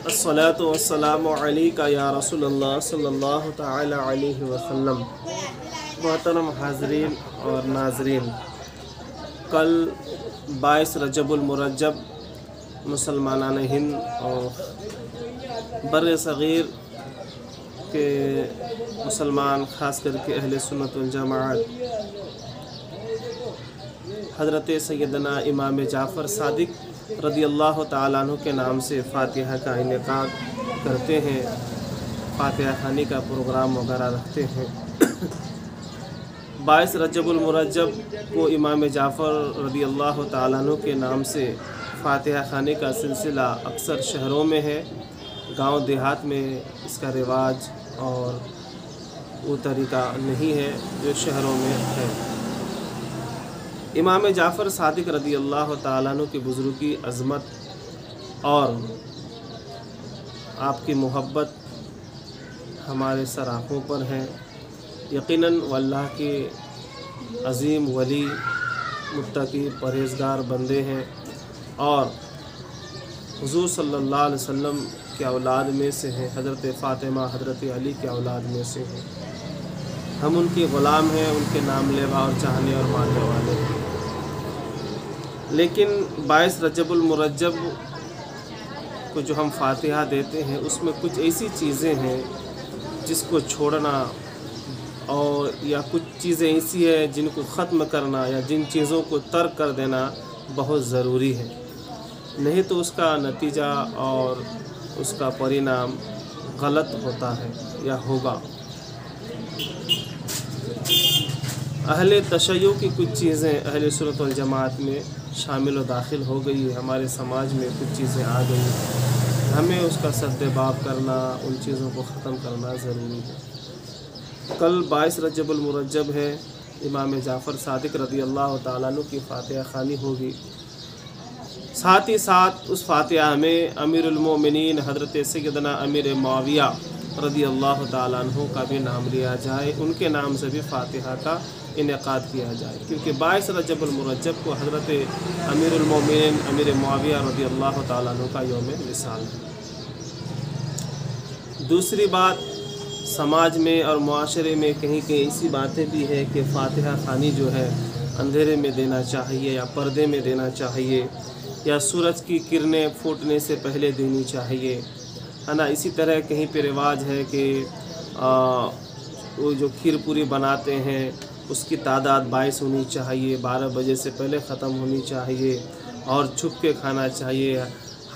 الصلاۃ والسلام علیک یا رسول اللہ صلی اللہ تعالی علیہ وسلم۔ محترم حاضرین اور ناظرین، کل 22 رجب المرجب مسلمانان ہند اور بر صغیر کے مسلمان، خاص کر کے اہل سنت والجماعت، حضرت سیدنا امام جعفر صادق رضی اللہ تعالیٰ عنہ کے نام سے فاتحہ کا انعقاد کرتے ہیں، فاتحہ خوانی کا پروگرام وغیرہ رکھتے ہیں۔ 22 رجب المرجب کو امام جعفر رضی اللہ تعالیٰ عنہ کے نام سے فاتحہ خوانی کا سلسلہ اکثر شہروں میں ہے، گاؤں دیہات میں اس کا رواج اور وہ طریقہ نہیں ہے جو شہروں میں ہے۔ امام جعفر صادق رضی اللہ تعالیٰ عنہ کی بزرگی، عظمت اور آپ کی محبت ہمارے سر آنکھوں پر ہے۔ یقیناً وہ اللہ کے عظیم ولی، متقی، پرہیزگار بندے ہیں اور حضور صلی اللہ علیہ وسلم کے اولاد میں سے ہیں، حضرت فاطمہ، حضرت علی کے اولاد میں سے ہیں۔ ہم ان کے غلام ہیں، ان کے نام لیوا اور چاہنے اور ماننے والے ہیں۔ لیکن 22 رجب المرجب کو جو ہم فاتحہ دیتے ہیں، اس میں کچھ ایسی چیزیں ہیں جس کو چھوڑنا، اور یا کچھ چیزیں ایسی ہیں جن کو ختم کرنا یا جن چیزوں کو ترک کر دینا بہت ضروری ہے، نہیں تو اس کا نتیجہ اور اس کا پرینام غلط ہوتا ہے یا ہوگا۔ اہل تشیع کی کچھ چیزیں اہل سنت والجماعت میں شامل و داخل ہو گئی ہے، ہمارے سماج میں کچھ چیزیں آ گئی ہیں، ہمیں اس کا سد باب کرنا، ان چیزوں کو ختم کرنا ضروری ہے۔ کل 22 رجب المرجب ہے، امام جعفر صادق رضی اللہ تعالیٰ عنہ کی فاتحہ خوانی ہوگی۔ ساتھ ہی ساتھ اس فاتحہ میں امیر المومنین حضرت سیدنا امیر معاویہ رضی اللہ تعالیٰ عنہ کا بھی نام لیا جائے، ان کے نام سے بھی فاتحہ کا انعقاد کیا جائے، کیونکہ 22 رجب المرجب کو حضرت امیر المومنین امیر معاویہ رضی اللہ تعالیٰ عنہ کا یوم وصال ہے۔ دوسری بات، سماج میں اور معاشرے میں کہیں کہیں ایسی باتیں بھی ہے کہ فاتحہ خوانی جو ہے اندھیرے میں دینا چاہیے یا پردے میں دینا چاہیے یا سورج کی کرنیں پھوٹنے سے پہلے دینی چاہیے، ہے نا۔ اسی طرح کہیں پہ رواج ہے کہ وہ جو کھیر پوری بناتے ہیں اس کی تعداد 22 ہونی چاہیے، 12 بجے سے پہلے ختم ہونی چاہیے، اور چھپ کے کھانا چاہیے،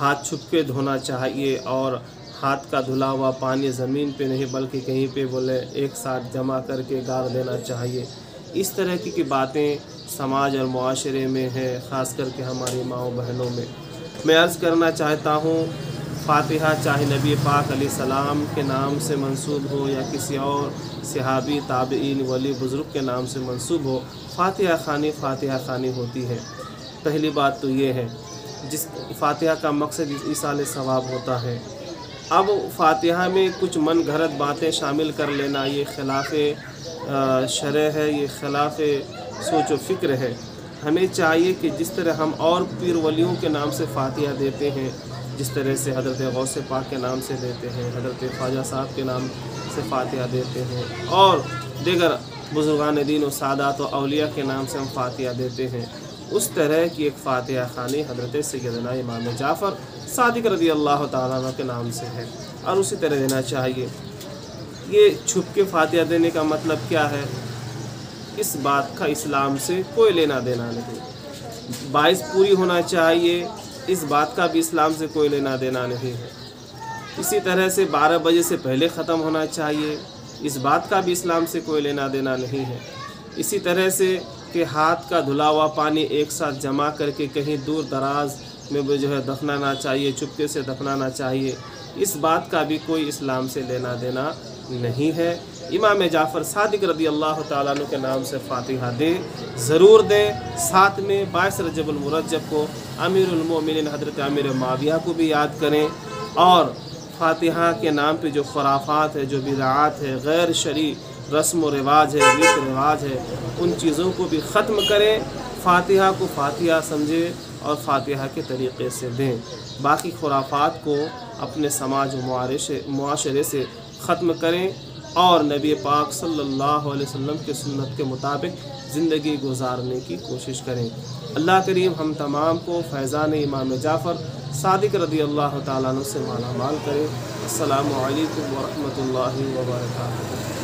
ہاتھ چھپ کے دھونا چاہیے، اور ہاتھ کا دھلا ہوا پانی زمین پہ نہیں بلکہ کہیں پہ بولے ایک ساتھ جمع کر کے گار دینا چاہیے۔ اس طرح کی باتیں سماج اور معاشرے میں ہے، خاص کر کے ہماری ماؤں بہنوں میں۔ میں عرض کرنا چاہتا ہوں، فاتحہ چاہے نبی پاک علیہ السلام کے نام سے منسوب ہو یا کسی اور صحابی، تابعین، ولی، بزرگ کے نام سے منسوب ہو، فاتحہ خوانی ہوتی ہے۔ پہلی بات تو یہ ہے، جس فاتحہ کا مقصد ایصال ثواب ہوتا ہے۔ اب فاتحہ میں کچھ من گھڑت باتیں شامل کر لینا، یہ خلاف شرع ہے، یہ خلاف سوچ و فکر ہے۔ ہمیں چاہیے کہ جس طرح ہم اور پیر ولیوں کے نام سے فاتحہ دیتے ہیں، جس طرح سے حضرت غوث پاک کے نام سے دیتے ہیں، حضرت خواجہ صاحب کے نام سے فاتحہ دیتے ہیں، اور دیگر بزرگان دین و سادات و اولیاء کے نام سے ہم فاتحہ دیتے ہیں، اس طرح کی ایک فاتحہ خوانی حضرت سیدنا امام جعفر صادق رضی اللہ تعالیٰ عنہ کے نام سے ہے، اور اسی طرح دینا چاہیے۔ یہ چھپ کے فاتحہ دینے کا مطلب کیا ہے؟ اس بات کا اسلام سے کوئی لینا دینا نہیں۔ 22 پوری ہونا چاہیے، اس بات کا بھی اسلام سے کوئی لینا دینا نہیں ہے۔ اسی طرح سے 12 بجے سے پہلے ختم ہونا چاہیے، اس بات کا بھی اسلام سے کوئی لینا دینا نہیں ہے۔ اسی طرح سے کہ ہاتھ کا دھلا ہوا پانی ایک ساتھ جمع کر کے کہیں دور دراز میں جو ہے دفنانا چاہیے، چپکے سے دفنانا چاہیے، اس بات کا بھی کوئی اسلام سے لینا دینا نہیں ہے۔ امام جعفر صادق رضی اللہ تعالیٰ عنہ کے نام سے فاتحہ دیں، ضرور دیں۔ ساتھ میں 22 رجب المرجب کو امیر المومنین حضرت امیر معاویہ کو بھی یاد کریں، اور فاتحہ کے نام پہ جو خرافات ہے، جو بدعات ہے، غیر شرعی رسم و رواج ہے، ریت و رواج ہے، ان چیزوں کو بھی ختم کریں، فاتحہ کو فاتحہ سمجھیں اور فاتحہ کے طریقے سے دیں۔ باقی خرافات کو اپنے سماج و معاشرے سے ختم کریں اور نبی پاک صلی اللہ علیہ وسلم کے سنت کے مطابق زندگی گزارنے کی کوشش کریں۔ اللہ کریم ہم تمام کو فیضان امام جعفر صادق رضی اللہ تعالیٰ عنہ سے مالا مال کرے۔ السلام علیکم ورحمۃ اللہ وبرکاتہ۔